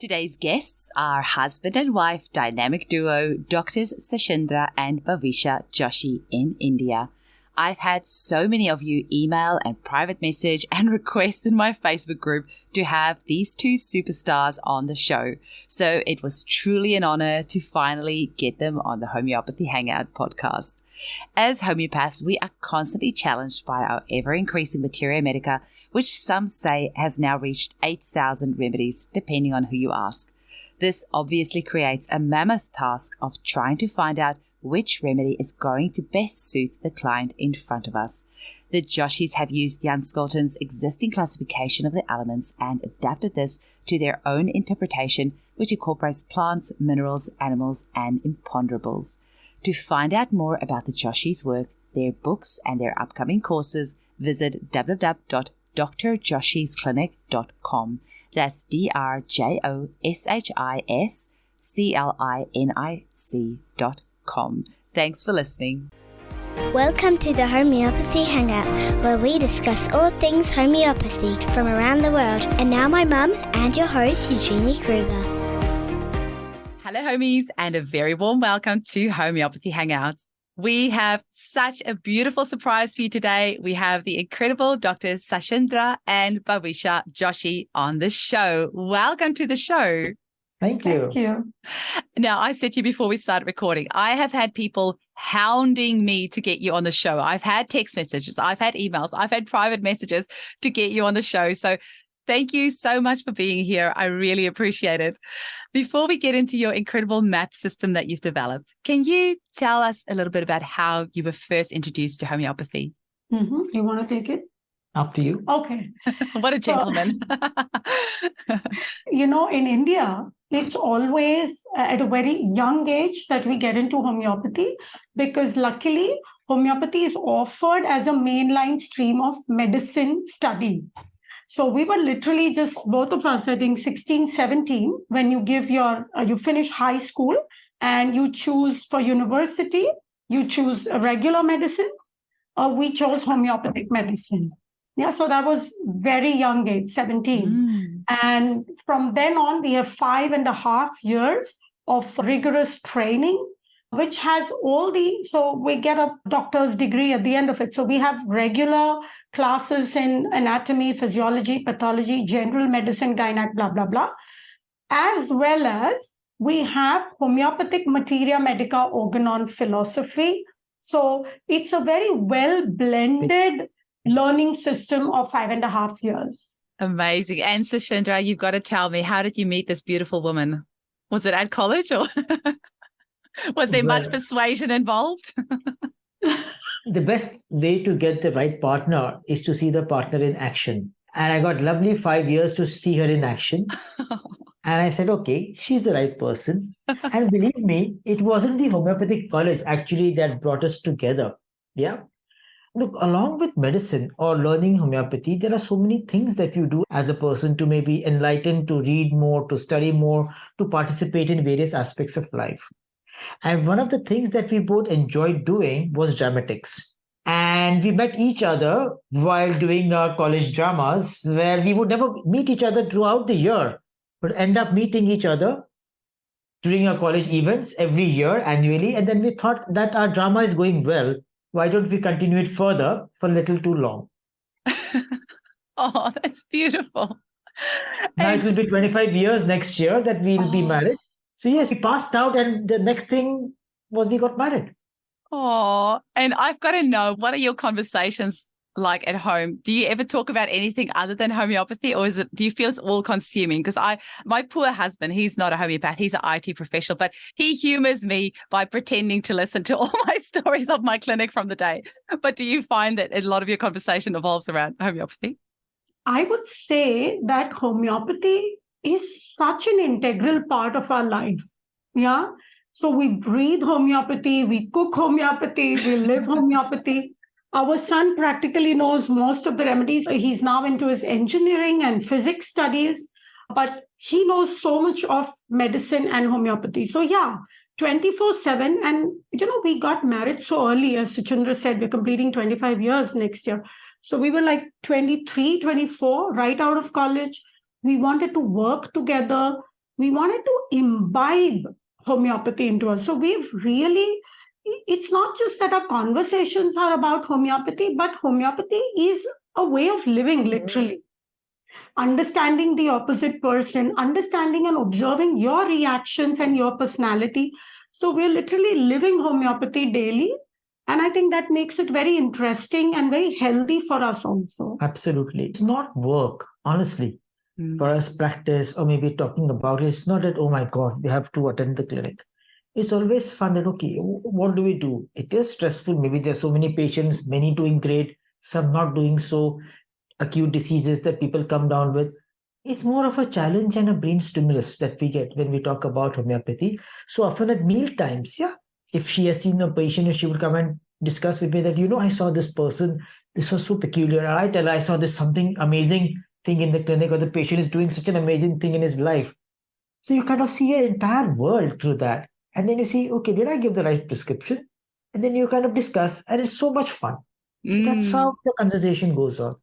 Today's guests are husband and wife dynamic duo Doctors Shachindra and Bhawisha Joshi in India. I've had so many of you email and private message and request in my Facebook group to have these two superstars on the show. So it was truly an honor to finally get them on the Homeopathy Hangout podcast. As homeopaths, we are constantly challenged by our ever-increasing materia medica, which some say has now reached 8,000 remedies, depending on who you ask. This obviously creates a mammoth task of trying to find out which remedy is going to best suit the client in front of us. The Joshis have used Jan Skelton's existing classification of the elements and adapted this to their own interpretation, which incorporates plants, minerals, animals, and imponderables. To find out more about the Joshis' work, their books, and their upcoming courses, visit www.drjoshisclinic.com. That's drjoshisclinic.com. Thanks for listening. Welcome to the Homeopathy Hangout, where we discuss all things homeopathy from around the world. And now my mum and your host, Eugenie Kruger. Hello, homies, and a very warm welcome to Homeopathy Hangouts. We have such a beautiful surprise for you today. We have the incredible Doctors Shachindra and Bhawisha Joshi on the show. Welcome to the show. Thank you. Thank you. Now, I said to you before we started recording, I have had people hounding me to get you on the show. I've had text messages, I've had emails, I've had private messages to get you on the show. So thank you so much for being here. I really appreciate it. Before we get into your incredible map system that you've developed, can you tell us a little bit about how you were first introduced to homeopathy? You want to take it? Up to you. Okay. What a gentleman. In India, it's always at a very young age that we get into homeopathy, because luckily, homeopathy is offered as a mainline stream of medicine study. So we were literally just, both of us, I think 16, 17, when you give you finish high school and you choose for university, you choose a regular medicine, or we chose homeopathic medicine. Yeah, so that was very young age, 17. And from then on, we have 5.5 years of rigorous training, which has so we get a doctor's degree at the end of it. So we have regular classes in anatomy, physiology, pathology, general medicine, gynec, blah, blah, blah. As well as we have homeopathic materia medica organon philosophy. So it's a very well blended learning system of 5.5 years. Amazing. And Shachindra, you've got to tell me, how did you meet this beautiful woman? Was it at college or... Was there much persuasion involved? The best way to get the right partner is to see the partner in action. And I got lovely 5 years to see her in action. And I said, okay, she's the right person. And believe me, it wasn't the homeopathic college actually that brought us together. Yeah. Look, along with medicine or learning homeopathy, there are so many things that you do as a person to maybe enlighten, to read more, to study more, to participate in various aspects of life. And one of the things that we both enjoyed doing was dramatics. And we met each other while doing our college dramas, where we would never meet each other throughout the year, but end up meeting each other during our college events every year, annually. And then we thought that our drama is going well. Why don't we continue it further for a little too long? Oh, that's beautiful. Now it will be 25 years next year that we'll be married. So yes, we passed out and the next thing was we got married. Oh, and I've got to know, what are your conversations like at home? Do you ever talk about anything other than homeopathy, or do you feel it's all consuming? Because my poor husband, he's not a homeopath, he's an IT professional, but he humors me by pretending to listen to all my stories of my clinic from the day. But do you find that a lot of your conversation evolves around homeopathy? I would say that homeopathy is such an integral part of our life. Yeah. So we breathe homeopathy, we cook homeopathy, we live homeopathy. Our son practically knows most of the remedies. He's now into his engineering and physics studies, but he knows so much of medicine and homeopathy. So yeah, 24/7. And, we got married so early, as Shachindra said, we're completing 25 years next year. So we were like 23, 24, right out of college. We wanted to work together. we wanted to imbibe homeopathy into us. So we've really, it's not just that our conversations are about homeopathy, but homeopathy is a way of living, literally. Understanding the opposite person, understanding and observing your reactions and your personality. So we're literally living homeopathy daily. And I think that makes it very interesting and very healthy for us also. Absolutely. It's not work, honestly. For us, practice or maybe talking about it, it's not that, oh my God, we have to attend the clinic. It's always fun that, okay, what do we do? It is stressful. Maybe there's so many patients, many doing great, some not doing so, acute diseases that people come down with. It's more of a challenge and a brain stimulus that we get when we talk about homeopathy. So often at meal times, if she has seen a patient, she would come and discuss with me that, I saw this person, this was so peculiar. I tell her I saw this something amazing thing in the clinic, or the patient is doing such an amazing thing in his life. So you kind of see an entire world through that. And then you see, okay, did I give the right prescription? And then you kind of discuss, and it's so much fun. So that's how the conversation goes on.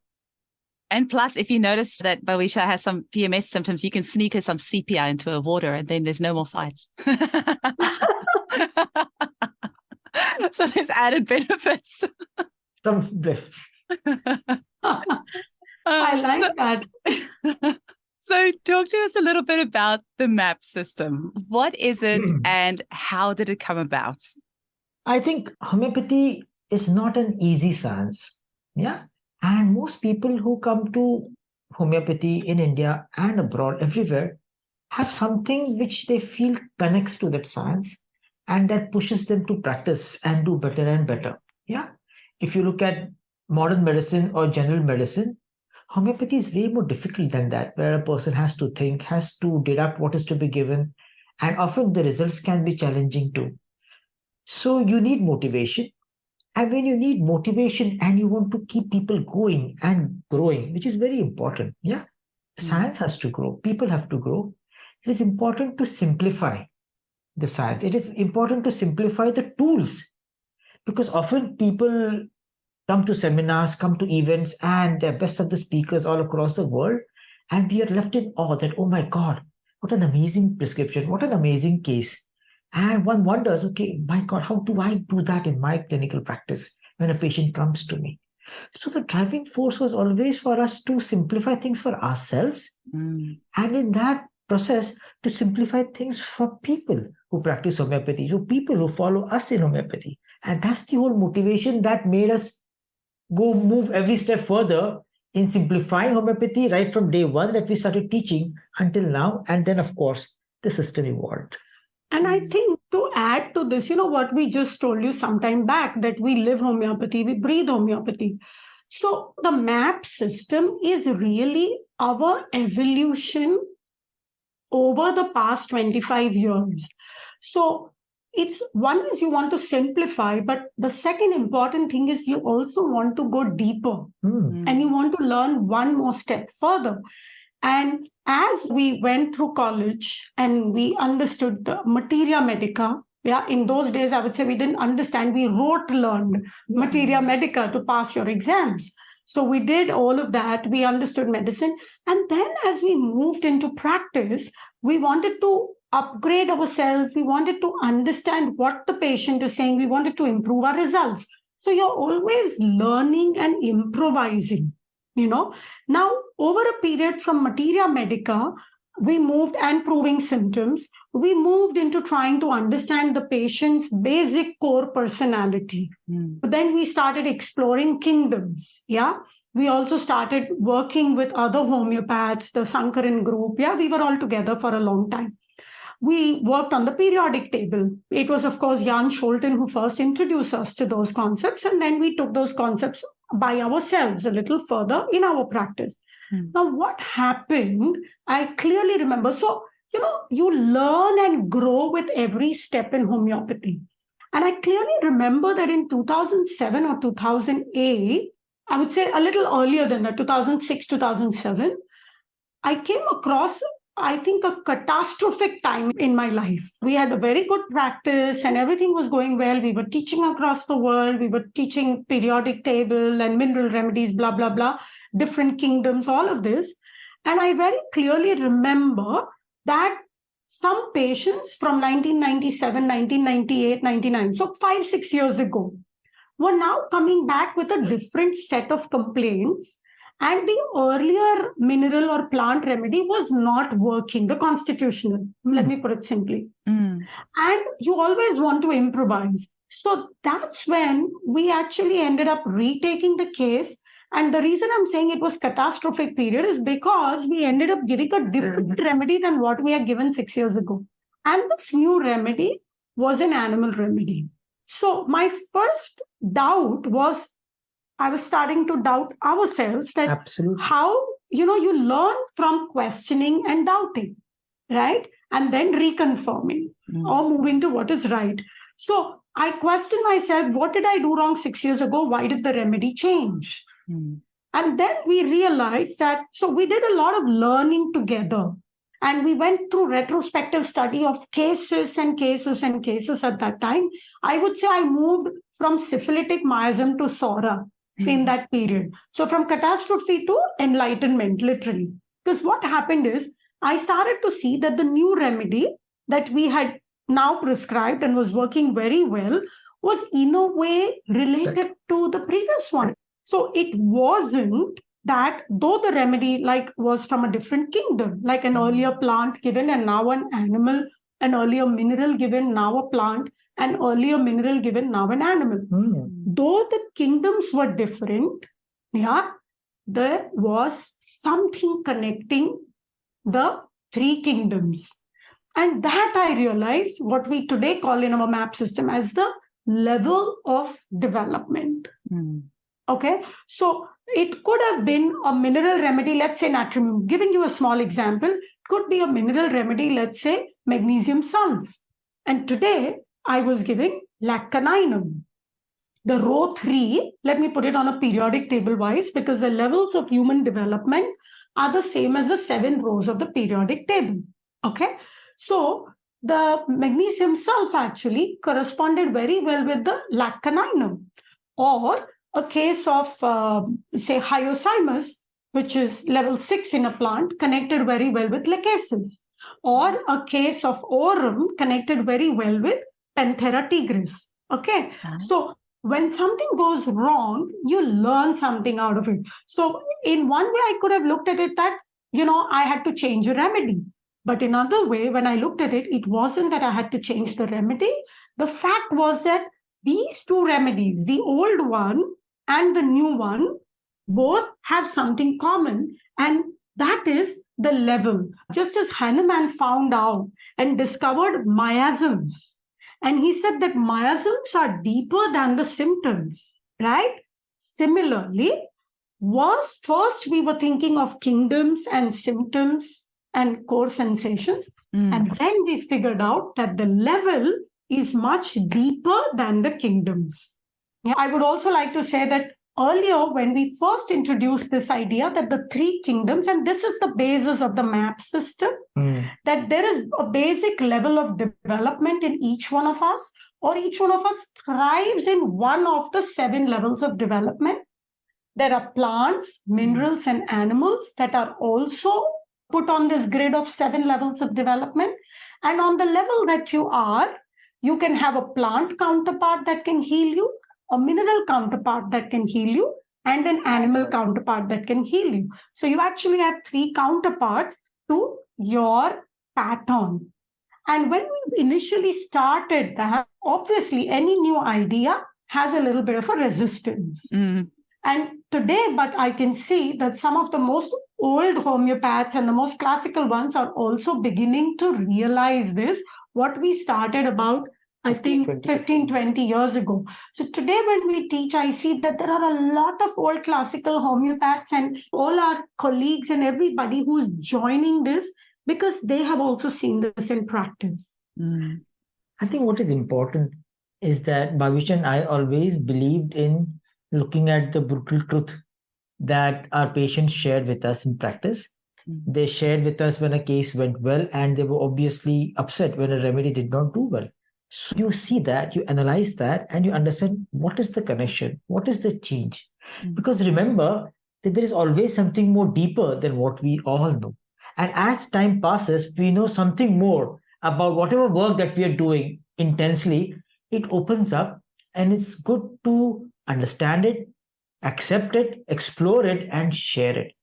And plus, if you notice that Bhawisha has some PMS symptoms, you can sneak her some CPR into her water, and then there's no more fights. So there's added benefits. I like that. So talk to us a little bit about the MAP system. What is it and how did it come about? I think homeopathy is not an easy science. And most people who come to homeopathy in India and abroad, everywhere, have something which they feel connects to that science and that pushes them to practice and do better and better. If you look at modern medicine or general medicine, homeopathy is way more difficult than that, where a person has to think, has to deduct what is to be given, and often the results can be challenging too. So you need motivation. And when you need motivation and you want to keep people going and growing, which is very important, science has to grow, people have to grow. It is important to simplify the science. It is important to simplify the tools, because often people come to seminars, come to events, and they're best of the speakers all across the world. And we are left in awe that, oh my God, what an amazing prescription, what an amazing case. And one wonders, okay, my God, how do I do that in my clinical practice when a patient comes to me? So the driving force was always for us to simplify things for ourselves. And in that process, to simplify things for people who practice homeopathy, so people who follow us in homeopathy. And that's the whole motivation that made us move every step further in simplifying homeopathy right from day one that we started teaching until now. And then, of course, the system evolved. And I think to add to this, what we just told you some time back, that we live homeopathy, we breathe homeopathy. So the MAP system is really our evolution over the past 25 years. So it's one is you want to simplify, but the second important thing is you also want to go deeper and you want to learn one more step further. And as we went through college and we understood the materia medica, in those days, I would say we didn't understand, we learned materia medica to pass your exams. So we did all of that, we understood medicine. And then as we moved into practice, we wanted to upgrade ourselves, we wanted to understand what the patient is saying, we wanted to improve our results. So you're always learning and improvising. Now, over a period from materia medica, we moved and proving symptoms, we moved into trying to understand the patient's basic core personality. But then we started exploring kingdoms. We also started working with other homeopaths, the Sankaran group. We were all together for a long time. We worked on the periodic table. It was, of course, Jan Scholten who first introduced us to those concepts. And then we took those concepts by ourselves a little further in our practice. Now, what happened, I clearly remember. So, you learn and grow with every step in homeopathy. And I clearly remember that in 2007 or 2008, I would say a little earlier than that, 2006, 2007, I came across, I think, a catastrophic time in my life. We had a very good practice and everything was going well. We were teaching across the world. We were teaching periodic table and mineral remedies, blah, blah, blah, different kingdoms, all of this. And I very clearly remember that some patients from 1997, 1998, 99, so 5-6 years ago, were now coming back with a different set of complaints. And the earlier mineral or plant remedy was not working, the constitutional, let me put it simply. And you always want to improvise. So that's when we actually ended up retaking the case. And the reason I'm saying it was catastrophic period is because we ended up giving a different remedy than what we had given 6 years ago. And this new remedy was an animal remedy. So my first doubt was, I was starting to doubt ourselves that Absolutely. how, you learn from questioning and doubting, right? And then reconfirming or moving to what is right. So I questioned myself, what did I do wrong 6 years ago? Why did the remedy change? And then we realized that, so we did a lot of learning together. And we went through retrospective study of cases and cases and cases at that time. I would say I moved from syphilitic miasm to SORA in that period. So from catastrophe to enlightenment, literally. Because what happened is, I started to see that the new remedy that we had now prescribed and was working very well was in a way related to the previous one. So it wasn't that though the remedy was from a different kingdom, like an earlier plant given and now an animal, an earlier mineral given, now a plant, an earlier mineral given, now an animal. Though the kingdoms were different, there was something connecting the three kingdoms. And that I realized what we today call in our map system as the level of development. Okay, so it could have been a mineral remedy, let's say natrium. Giving you a small example, it could be a mineral remedy, let's say magnesium sulfate. And today I was giving laccaninum. The row 3, let me put it on a periodic table wise, because the levels of human development are the same as the 7 rows of the periodic table. Okay, so the magnesium sulfate actually corresponded very well with the laccaninum. Or a case of, say, hyoscyamus, which is level 6 in a plant, connected very well with lachesis. Or a case of aurum connected very well with Panthera tigris. Okay, so when something goes wrong, you learn something out of it. So in one way, I could have looked at it that, I had to change a remedy. But in another way, when I looked at it, it wasn't that I had to change the remedy. The fact was that these two remedies, the old one and the new one, both have something common, and that is the level. Just as Hahnemann found out and discovered miasms, and he said that miasms are deeper than the symptoms, right? Similarly, first we were thinking of kingdoms and symptoms and core sensations, and then we figured out that the level is much deeper than the kingdoms. I would also like to say that earlier, when we first introduced this idea that the three kingdoms, and this is the basis of the map system, that there is a basic level of development in each one of us, or each one of us thrives in one of the 7 levels of development. There are plants, minerals, and animals that are also put on this grid of 7 levels of development. And on the level that you are, you can have a plant counterpart that can heal you, a mineral counterpart that can heal you, and an animal counterpart that can heal you. So you actually have 3 counterparts to your pattern. And when we initially started that, obviously any new idea has a little bit of a resistance. And today, but I can see that some of the most old homeopaths and the most classical ones are also beginning to realize this, what we started about, I think, 15, 20 years ago. So today when we teach, I see that there are a lot of old classical homeopaths and all our colleagues and everybody who is joining this because they have also seen this in practice. I think what is important is that Bhawisha and I always believed in looking at the brutal truth that our patients shared with us in practice. They shared with us when a case went well, and they were obviously upset when a remedy did not do well. So you see that, you analyze that, and you understand what is the connection, what is the change. Because remember that there is always something more deeper than what we all know. And as time passes, we know something more about whatever work that we are doing intensely. It opens up, and it's good to understand it, accept it, explore it, and share it.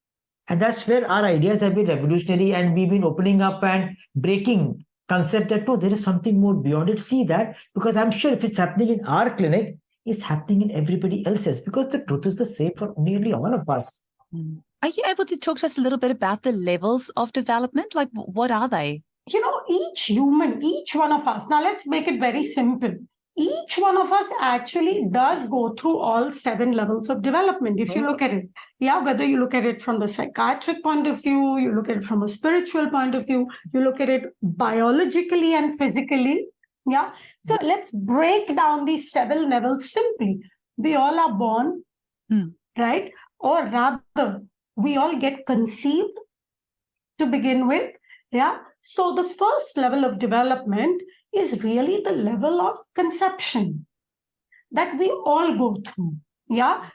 And that's where our ideas have been revolutionary, and we've been opening up and breaking concept that, no, there is something more beyond it. See that, because I'm sure if it's happening in our clinic, it's happening in everybody else's, because the truth is the same for nearly all of us. Are you able to talk to us a little bit about the levels of development? Like, what are they? Each human, each one of us, now let's make it very simple. Each one of us actually does go through all 7 levels of development. If you look at it, whether you look at it from the psychiatric point of view, you look at it from a spiritual point of view, you look at it biologically and physically. So let's break down these 7 levels simply. We all are born, right? Or rather, we all get conceived to begin with. So the first level of development is really the level of conception that we all go through.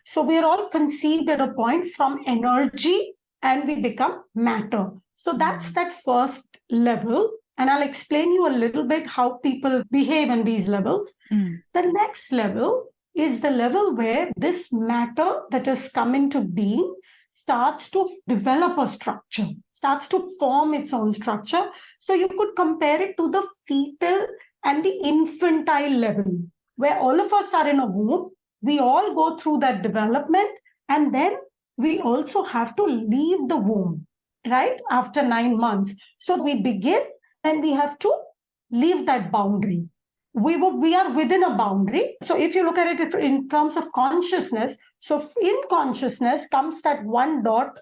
So we are all conceived at a point from energy, and we become matter. So that's that first level. And I'll explain you a little bit how people behave in these levels. The next level is the level where this matter that has come into being starts to develop a structure, starts to form its own structure. So you could compare it to the fetal and the infantile level, where all of us are in a womb. We all go through that development, and then we also have to leave the womb, right? After 9 months. So we begin, and we have to leave that boundary. We are within a boundary. So if you look at it in terms of consciousness, so in consciousness comes that one dot,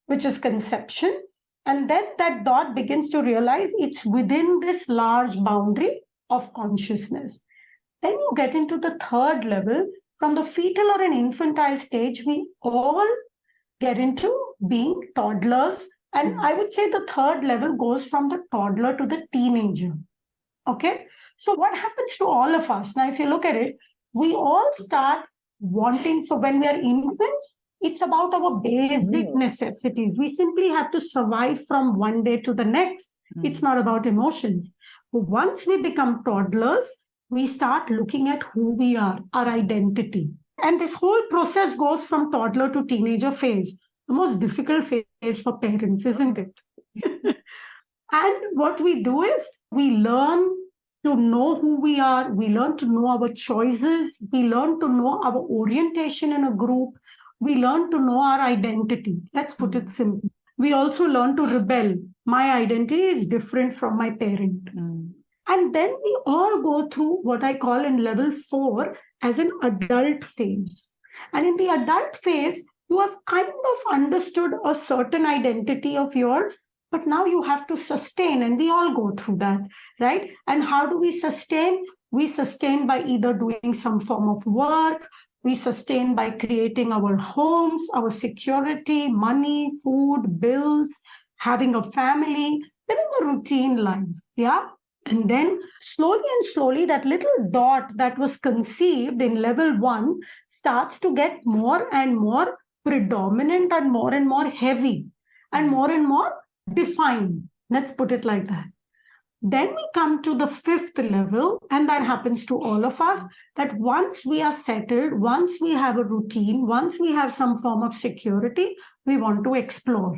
which is conception. And then that dot begins to realize it's within this large boundary of consciousness. Then you get into the third level. From the fetal or an infantile stage, we all get into being toddlers. And I would say the third level goes from the toddler to the teenager. Okay? So what happens to all of us? Now, if you look at it, we all start wanting, so when we are infants, it's about our basic necessities. We simply have to survive from one day to the next. It's not about emotions. But once we become toddlers, we start looking at who we are, our identity. And this whole process goes from toddler to teenager phase, the most difficult phase for parents, isn't it? And what we do is we learn to know who we are. We learn to know our choices. We learn to know our orientation in a group. We learn to know our identity. Let's put it simply. We also learn to rebel. My identity is different from my parent. And then we all go through what I call in level 4 as an adult phase. And in the adult phase, you have kind of understood a certain identity of yours, but now you have to sustain, and we all go through that, right? And how do we sustain? We sustain by either doing some form of work. We sustain by creating our homes, our security, money, food, bills, having a family, living a routine life, And then slowly, that little dot that was conceived in level 1 starts to get more and more predominant and more heavy and more defined. Let's put it like that. Then we come to the 5th level, and that happens to all of us, that once we are settled, once we have a routine, once we have some form of security, we want to explore.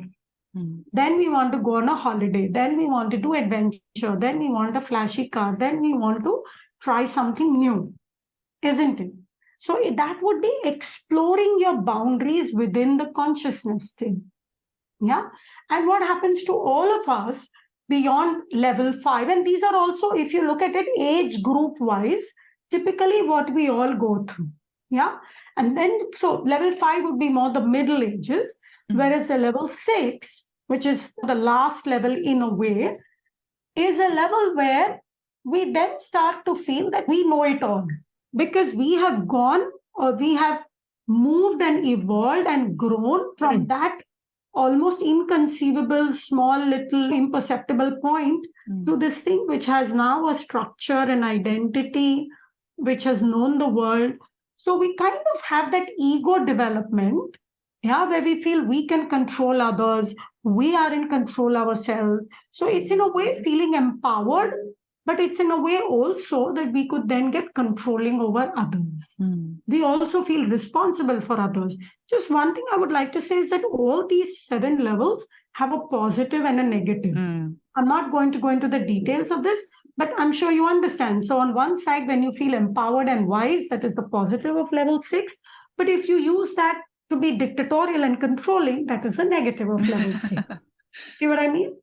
Then we want to go on a holiday. Then we want to do adventure. Then we want a flashy car. Then we want to try something new, isn't it? So that would be exploring your boundaries within the consciousness thing. And what happens to all of us beyond level 5? And these are also, if you look at it age group wise, typically what we all go through. And then, so level 5 would be more the middle ages. Whereas the level 6, which is the last level in a way, is a level where we then start to feel that we know it all. Because we have gone, or we have moved and evolved and grown from that almost inconceivable, small, little, imperceptible point to this thing which has now a structure, an identity, which has known the world. So we kind of have that ego development, Yeah, where we feel we can control others, we are in control ourselves. So it's in a way feeling empowered, but it's in a way also that we could then get controlling over others. We also feel responsible for others. Just one thing I would like to say is that all these 7 levels have a positive and a negative. I'm not going to go into the details of this, but I'm sure you understand. So on one side, when you feel empowered and wise, that is the positive of level 6. But if you use that to be dictatorial and controlling, that is the negative of level 6. See what I mean?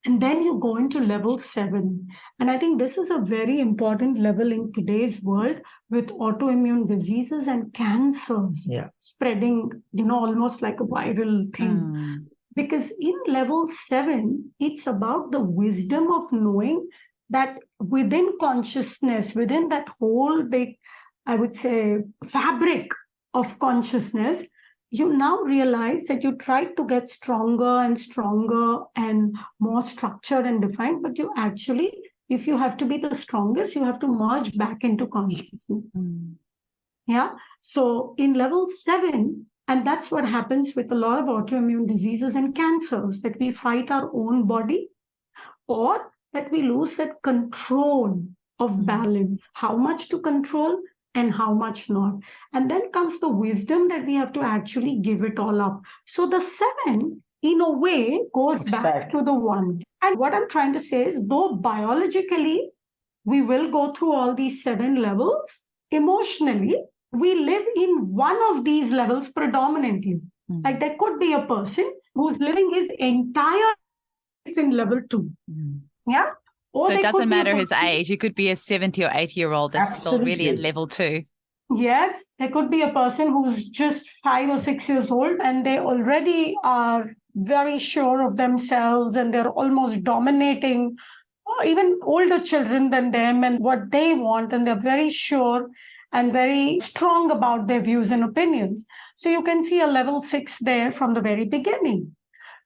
And then you go into level 7. And I think this is a very important level in today's world with autoimmune diseases and cancers spreading, almost like a viral thing. Because in level 7, it's about the wisdom of knowing that within consciousness, within that whole big, I would say, fabric of consciousness, you now realize that you tried to get stronger and more structured and defined, but you actually, if you have to be the strongest, you have to merge back into consciousness. Yeah. So in level 7, and that's what happens with a lot of autoimmune diseases and cancers, that we fight our own body or that we lose that control of balance, how much to control and how much not. And then comes the wisdom that we have to actually give it all up. So the 7, in a way, goes back to the 1. And what I'm trying to say is, though biologically we will go through all these 7 levels, emotionally, we live in one of these levels predominantly. Like there could be a person who's living his entire life in level 2. Yeah. Or so it doesn't matter his age. He could be a 70 or 80-year-old that's still really in level 2. Yes, there could be a person who's just 5 or 6 years old and they already are very sure of themselves and they're almost dominating even older children than them and what they want, and they're very sure and very strong about their views and opinions. So you can see a level 6 there from the very beginning.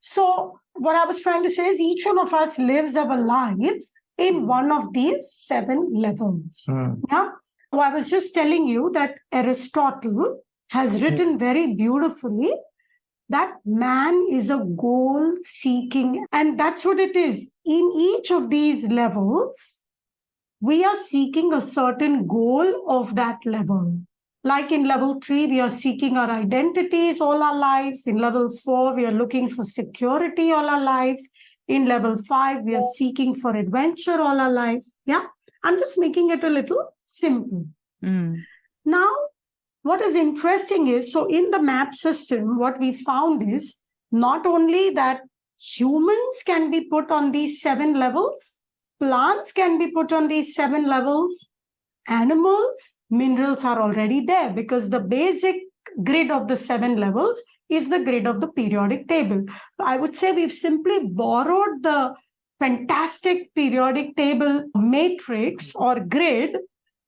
So what I was trying to say is each one of us lives our lives in one of these 7 levels. Yeah. So I was just telling you that Aristotle has written very beautifully that man is a goal seeking, and that's what it is. In each of these levels, we are seeking a certain goal of that level. Like in level 3, we are seeking our identities all our lives. In level 4, we are looking for security all our lives. In level 5, we are seeking for adventure all our lives. Yeah, I'm just making it a little simple. Now, what is interesting is, so in the map system, what we found is not only that humans can be put on these 7 levels, plants can be put on these 7 levels, animals, minerals are already there because the basic grid of the 7 levels is the grid of the periodic table. I would say we've simply borrowed the fantastic periodic table matrix or grid,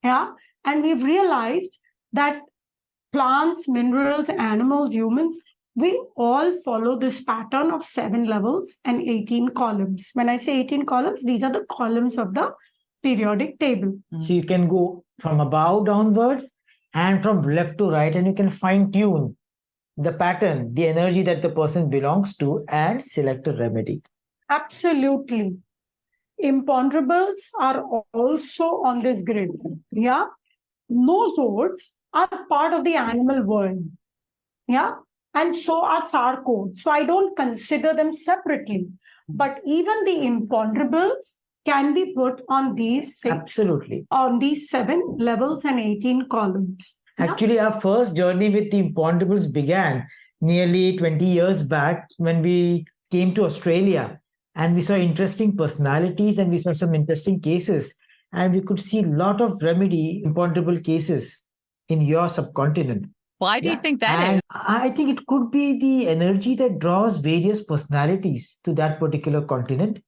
and we've realized that plants, minerals, animals, humans, we all follow this pattern of 7 levels and 18 columns. When I say 18 columns, these are the columns of the periodic table. So you can go from above downwards and from left to right, and you can fine tune the pattern, the energy that the person belongs to, and select a remedy. Absolutely. Imponderables are also on this grid. Yeah. Nosodes are part of the animal world. Yeah. And so are sarcodes. So I don't consider them separately. But even the imponderables can be put on these 6. Absolutely. On these 7 levels and 18 columns. Actually, our first journey with the imponderables began nearly 20 years back when we came to Australia and we saw interesting personalities and we saw some interesting cases. And we could see a lot of remedy imponderable cases in your subcontinent. Why do you think that is? I think it could be the energy that draws various personalities to that particular continent.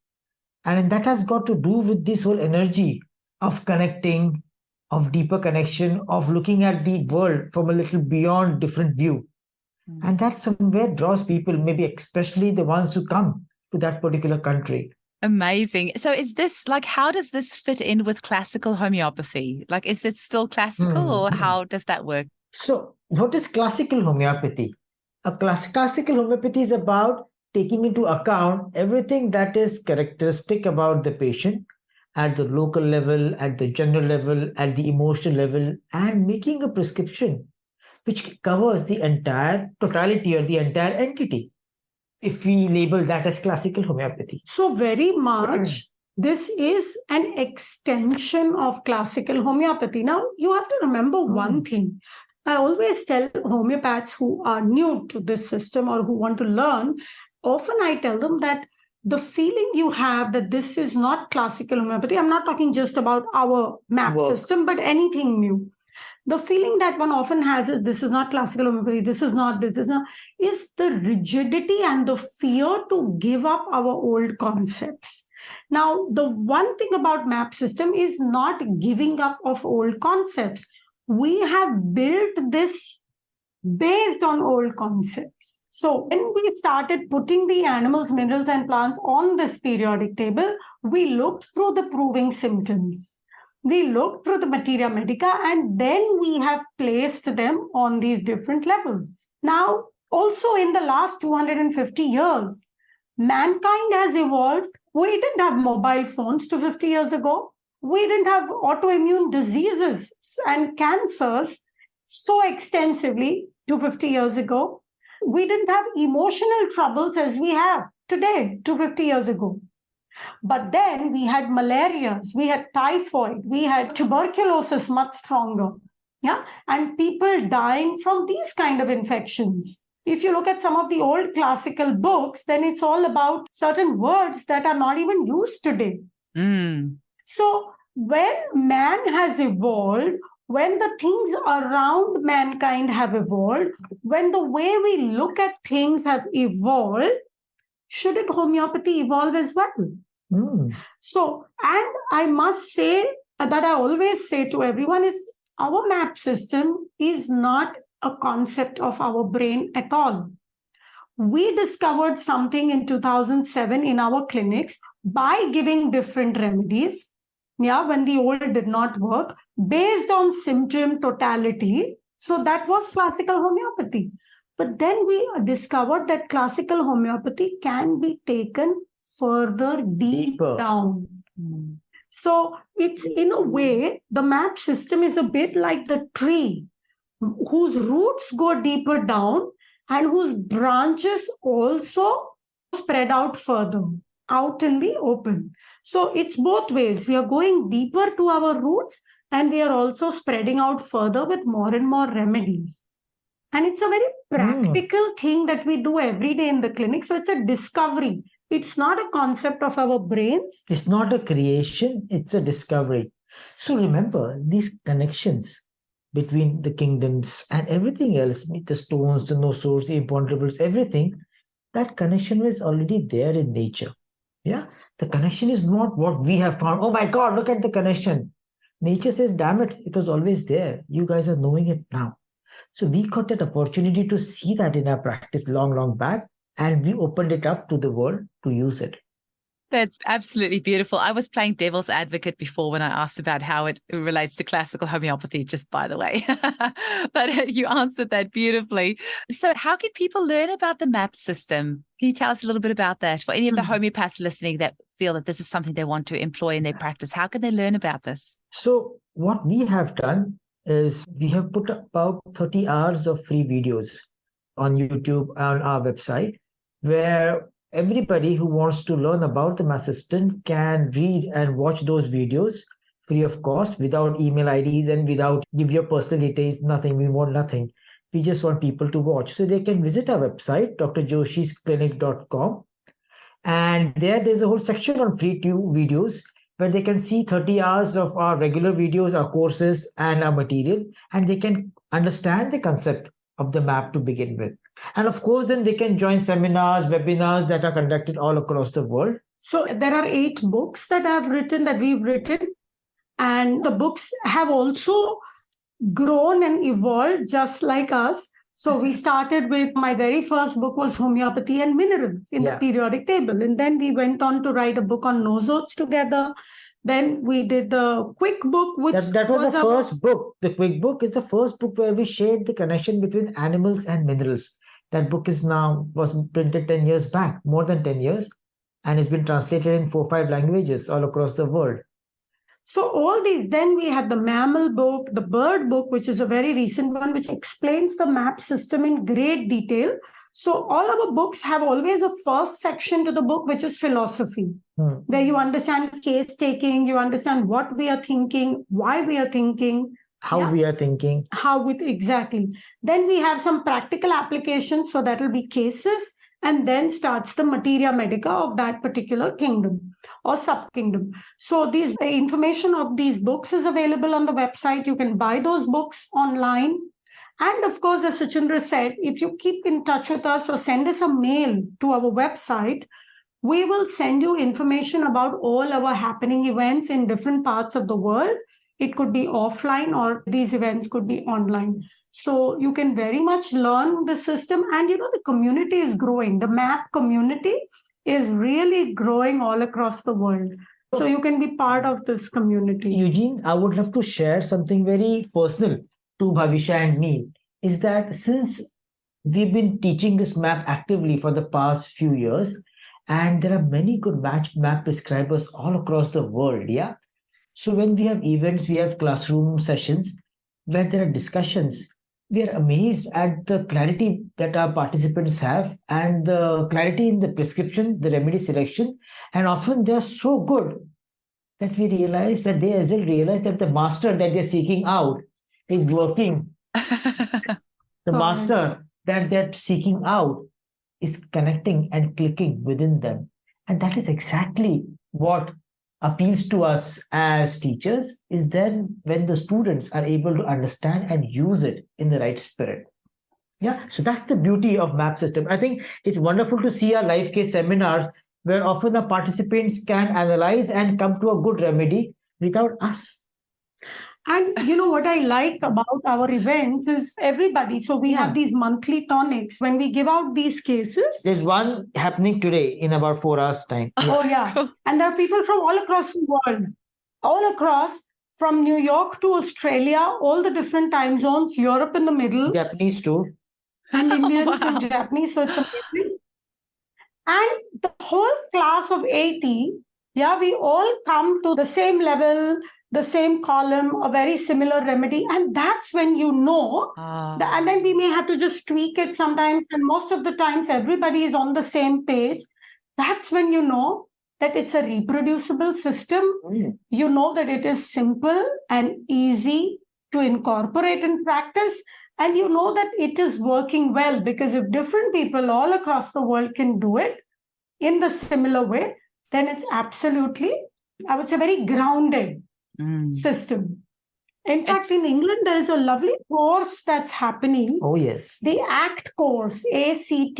And that has got to do with this whole energy of connecting, of deeper connection, of looking at the world from a little beyond different view. And that somewhere draws people, maybe especially the ones who come to that particular country. Amazing. So is this like, how does this fit in with classical homeopathy? Like, is it still classical or how does that work? So what is classical homeopathy? Classical homeopathy is about taking into account everything that is characteristic about the patient at the local level, at the general level, at the emotional level, and making a prescription which covers the entire totality or the entire entity, if we label that as classical homeopathy. So very much this is an extension of classical homeopathy. Now, you have to remember one thing. I always tell homeopaths who are new to this system or who want to learn, often I tell them that the feeling you have that this is not classical homeopathy, I'm not talking just about our map system, but anything new. The feeling that one often has is this is not classical homeopathy, this is not, is the rigidity and the fear to give up our old concepts. Now, the one thing about map system is not giving up of old concepts. We have built this based on old concepts. So when we started putting the animals, minerals, and plants on this periodic table, we looked through the proving symptoms. We looked through the materia medica, and then we have placed them on these different levels. Now, also in the last 250 years, mankind has evolved. We didn't have mobile phones 250 years ago. We didn't have autoimmune diseases and cancers so extensively 250 years ago. We didn't have emotional troubles as we have today 250 years ago. But then we had malarias, we had typhoid, we had tuberculosis much stronger. Yeah, and people dying from these kind of infections. If you look at some of the old classical books, then it's all about certain words that are not even used today. So when man has evolved, when the things around mankind have evolved, when the way we look at things have evolved, shouldn't homeopathy evolve as well? So, and I must say that I always say to everyone is our map system is not a concept of our brain at all. We discovered something in 2007 in our clinics by giving different remedies. Yeah, when the old did not work, based on symptom totality. So that was classical homeopathy. But then we discovered that classical homeopathy can be taken further deeper down. So it's in a way, the map system is a bit like the tree whose roots go deeper down and whose branches also spread out further, out in the open. So it's both ways. We are going deeper to our roots and we are also spreading out further with more and more remedies. And it's a very practical thing that we do every day in the clinic. So it's a discovery. It's not a concept of our brains. It's not a creation, it's a discovery. So remember, these connections between the kingdoms and everything else, the stones, the no-source, the imponderables, everything, that connection was already there in nature. Yeah, the connection is not what we have found. Oh my God, look at the connection. Nature says, damn it, it was always there. You guys are knowing it now. So we got that opportunity to see that in our practice long back, and we opened it up to the world to use it. That's absolutely beautiful. I was playing devil's advocate before when I asked about how it relates to classical homeopathy, just by the way. But you answered that beautifully. So how can people learn about the MAP system? Can you tell us a little bit about that? For any of the homeopaths listening that feel that this is something they want to employ in their practice, how can they learn about this? So what we have done is we have put about 30 hours of free videos on YouTube on our website, where everybody who wants to learn about the MAP system can read and watch those videos free of cost, without email IDs and without give your personal details, nothing. We want nothing. We just want people to watch. So they can visit our website, drjoshisclinic.com. And there's a whole section on free videos where they can see 30 hours of our regular videos, our courses, and our material, and they can understand the concept of the map to begin with. And of course, then they can join seminars, webinars that are conducted all across the world. So there are 8 books that we've written. And the books have also grown and evolved just like us. So we started with, my very first book was Homeopathy and Minerals in the periodic table. And then we went on to write a book on nosodes together. Then we did the quick book, which that was the first book. The quick book is the first book where we shared the connection between animals and minerals. That book was printed 10 years back, more than 10 years, and it's been translated in 4-5 languages all across the world. So all these, then we had the mammal book, the bird book, which is a very recent one, which explains the map system in great detail. So all our books have always a first section to the book, which is philosophy, where you understand case taking, you understand what we are thinking, why we are thinking, how we are thinking. Exactly. Then we have some practical applications. So that will be cases. And then starts the materia medica of that particular kingdom or sub-kingdom. So the information of these books is available on the website. You can buy those books online. And of course, as Shachindra said, if you keep in touch with us or send us a mail to our website, we will send you information about all our happening events in different parts of the world. It could be offline or these events could be online. So you can very much learn the system, and the community is growing. The map community is really growing all across the world. So you can be part of this community. Eugene, I would love to share something very personal to Bhawisha and me, is that since we've been teaching this map actively for the past few years, and there are many good map prescribers all across the world, So when we have events, we have classroom sessions, where there are discussions, we are amazed at the clarity that our participants have and the clarity in the prescription, the remedy selection. And often they are so good that we realize that they as well realize that the master that they're seeking out is working. The master that they're seeking out is connecting and clicking within them. And that is exactly what appeals to us as teachers, is then when the students are able to understand and use it in the right spirit. So that's the beauty of map system. I think it's wonderful to see our live case seminars where often the participants can analyze and come to a good remedy without us. And what I like about our events is everybody. So we have these monthly tonics when we give out these cases. There's one happening today in about 4 hours' time. And there are people from all across the world, all across, from New York to Australia, all the different time zones, Europe in the middle. Japanese too. And Indians and Japanese. So it's amazing. And the whole class of 80, we all come to the same level, the same column, a very similar remedy. And that's when and then we may have to just tweak it sometimes. And most of the times, everybody is on the same page. That's when you know that it's a reproducible system. You know that it is simple and easy to incorporate in practice. And you know that it is working well, because if different people all across the world can do it in the similar way, then it's absolutely, I would say, very grounded system. In fact, in England, there is a lovely course that's happening. Oh, yes. The ACT course, ACT.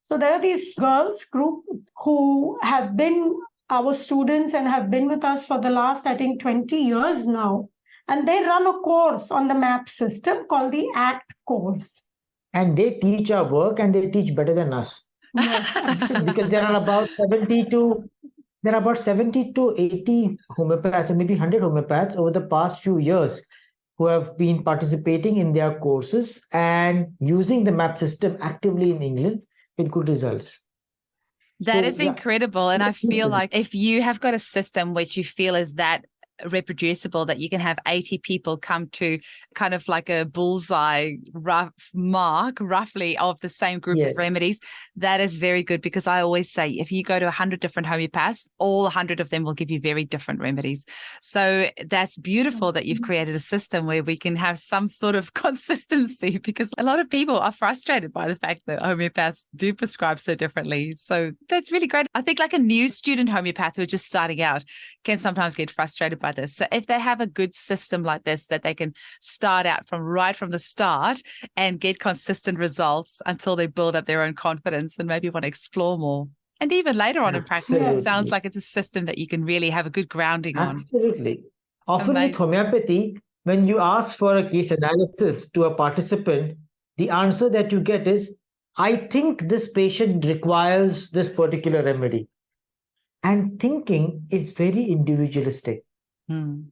So there are these girls group who have been our students and have been with us for the last, I think, 20 years now. And they run a course on the map system called the ACT course. And they teach our work, and they teach better than us. Yes, because there are about 70 to 80 homeopaths, or maybe 100 homeopaths over the past few years who have been participating in their courses and using the map system actively in England with good results. That is incredible. And I feel like if you have got a system which you feel is that reproducible, that you can have 80 people come to kind of like a bullseye roughly of the same group of remedies, that is very good. Because I always say, if you go to 100 different homeopaths, all 100 of them will give you very different remedies. So that's beautiful that you've created a system where we can have some sort of consistency, because a lot of people are frustrated by the fact that homeopaths do prescribe so differently. So that's really great. I think like a new student homeopath who are just starting out can sometimes get frustrated by this. So if they have a good system like this, that they can start out right from the start and get consistent results until they build up their own confidence and maybe want to explore more. And even later on in practice, it sounds like it's a system that you can really have a good grounding on. Absolutely. Often with homeopathy, when you ask for a case analysis to a participant, the answer that you get is, I think this patient requires this particular remedy. And thinking is very individualistic. And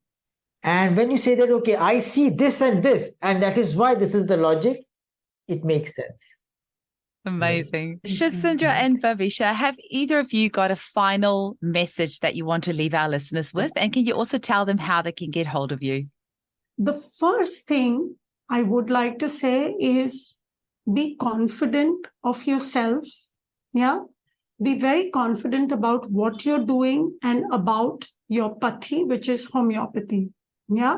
when you say that, okay, I see this, and that is why this is the logic, it makes sense. Amazing. Shachindra and Bhawisha, have either of you got a final message that you want to leave our listeners with? And can you also tell them how they can get hold of you? The first thing I would like to say is be confident of yourself. Yeah. Be very confident about what you're doing and about your pathy, which is homeopathy. Yeah.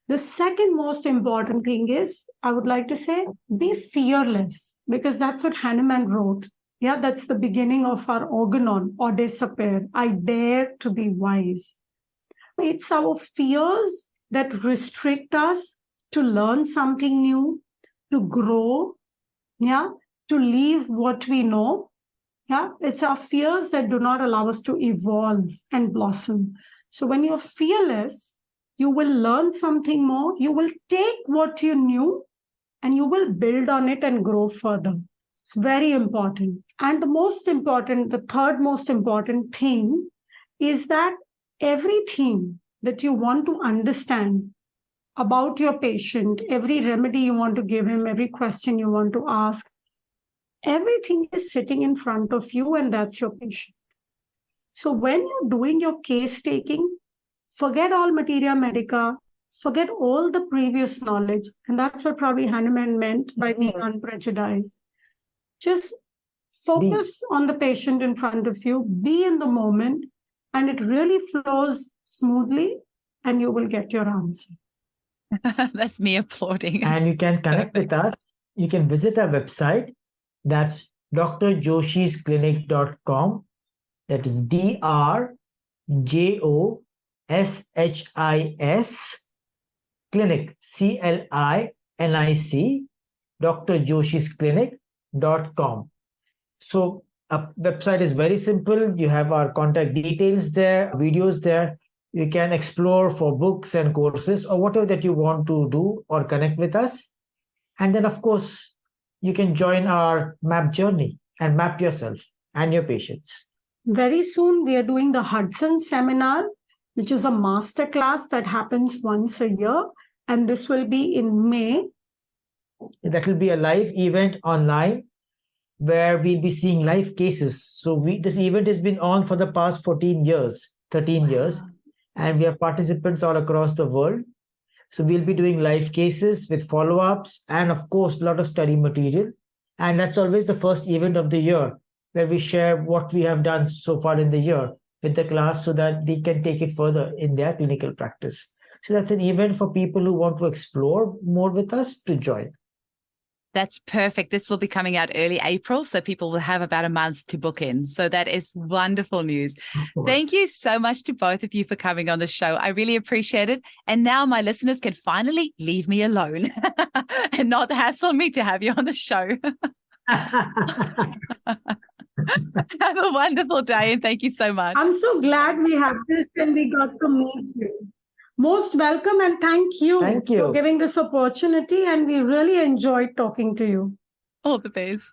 The second most important thing is, I would like to say, be fearless, because that's what Hahnemann wrote. Yeah, that's the beginning of our organon, Ode Sapere. I dare to be wise. It's our fears that restrict us to learn something new, to grow, yeah, to leave what we know. Yeah, it's our fears that do not allow us to evolve and blossom. So when you're fearless, you will learn something more. You will take what you knew and you will build on it and grow further. It's very important. And the third most important thing is that everything that you want to understand about your patient, every remedy you want to give him, every question you want to ask, everything is sitting in front of you, and that's your patient. So when you're doing your case taking, forget all materia medica, forget all the previous knowledge. And that's what probably Hahnemann meant by being unprejudiced. Just focus on the patient in front of you, be in the moment, and it really flows smoothly, and you will get your answer. That's me applauding. And you can connect with us. You can visit our website. That's drjoshis.com. That is DRJOSHIS clinic, CLINIC, drjoshis.com. So our website is very simple. You have our contact details there, videos there. You can explore for books and courses or whatever that you want to do or connect with us. And then, of course, you can join our map journey and map yourself and your patients. Very soon, we are doing the Hudson seminar, which is a master class that happens once a year. And this will be in May. That will be a live event online where we'll be seeing live cases. So this event has been on for the past 13 years, and we have participants all across the world. So we'll be doing live cases with follow-ups and, of course, a lot of study material. And that's always the first event of the year where we share what we have done so far in the year with the class so that they can take it further in their clinical practice. So that's an event for people who want to explore more with us to join. That's perfect. This will be coming out early April, so people will have about a month to book in. So that is wonderful news. Thank you so much to both of you for coming on the show. I really appreciate it. And now my listeners can finally leave me alone and not hassle me to have you on the show. Have a wonderful day, and thank you so much. I'm so glad we have this and we got to meet you. Most welcome, and thank you for giving this opportunity, and we really enjoyed talking to you. All the best.